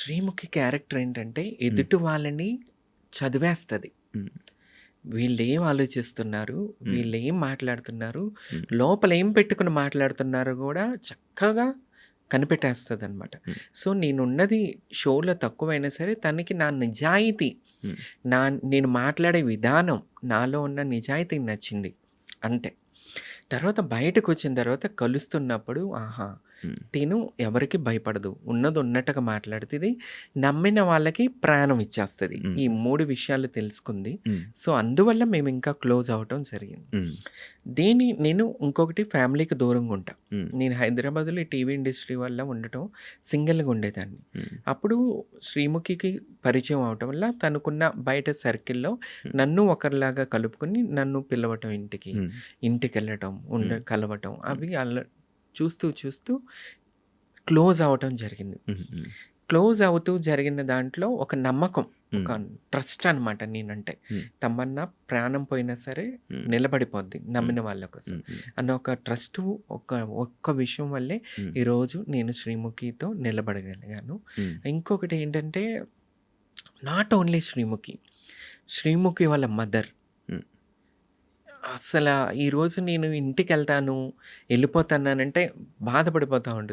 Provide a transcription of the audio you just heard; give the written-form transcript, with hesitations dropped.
Sreemukhi character ఏంటంటే హ్మ్. ఎదుటి వాళ్ళని చదివేస్తది. హ్మ్. వీళ్ళేం ఆలోచిస్తున్నారు, హ్మ్. వీళ్ళేం మాట్లాడుతున్నారు, హ్మ్. లోపల ఏం పెట్టుకొని మాట్లాడుతున్నారో గూడా చక్కగా కనిపెట్టేస్తదనమాట. హ్మ్. సో, నేనున్నది షోలో తక్కువైనా సరే తనకి నా నిజాయితీ, హ్మ్. నా నేను మాట్లాడే విధానం, నాలో ఉన్న నిజాయితీ నచ్చింది. అంతే. తర్వాత బయటకొచ్చిన తర్వాత కలుస్తున్నప్పుడు ఆహా! హ్మ్. తిను ఎవరికీ భయపడదు. ఉన్నది ఉన్నట్టుగా మాట్లాడుతది. నమ్మిన వాళ్ళకి ప్రాణం ఇచ్చేస్తది. హ్మ్. ఈ 3 విషయాలు తెలుసుకుంది. హ్మ్. సో, అందువల్ల మేమింకా క్లోజ్ అవ్వటం జరిగింది. హ్మ్. నేను ఇంకొకటి ఫ్యామిలీకి దూరంగా ఉంటా. హ్మ్. నేను హైదరాబాద్‌లో ఈ టీవీ ఇండస్ట్రీ వల్ల ఉండటం సింగిల్‌గా ఉండేదాన్ని. హ్మ్. అప్పుడు శ్రీముఖికి పరిచయం అవ్వటం వల్ల తనకున్న బయట సర్కిల్‌లో హ్మ్. నన్ను ఒకరిలాగా కలుపుకొని నన్ను పిలవటం ఇంటికి. హ్మ్. ఇంటికెళ్ళటం, హ్మ్. కలవటం హ్మ్. అవి చూస్తూ చూస్తూ క్లోజ్ అవ్వటం జరిగింది. హ్మ్. హ్మ్. క్లోజ్ అవుతూ జరిగిన దాంట్లో ఒక నమ్మకం, ఒక హ్మ్. ట్రస్ట్ అనమాట నేనంటే. హ్మ్. తమన్నా ప్రాణం పోయినా సరే హ్మ్. నిలబడిపోద్ది హ్మ్. నమ్మిన వాళ్ళ కోసం. హ్మ్. హ్మ్. అన్న ఒక ట్రస్టు ఒక్క విషయం వల్లే హ్మ్. ఈరోజు నేను శ్రీముఖితో నిలబడగలిగాను. హ్మ్. ఇంకొకటి ఏంటంటే నాట్ ఓన్లీ శ్రీముఖి, శ్రీముఖి వాళ్ళ మదర్. హ్మ్. ఈరోజు నేను ఇంటికెళ్తాను, ఎళ్ళిపోతున్నానంటే బాధపడిపోతా ఉంటది.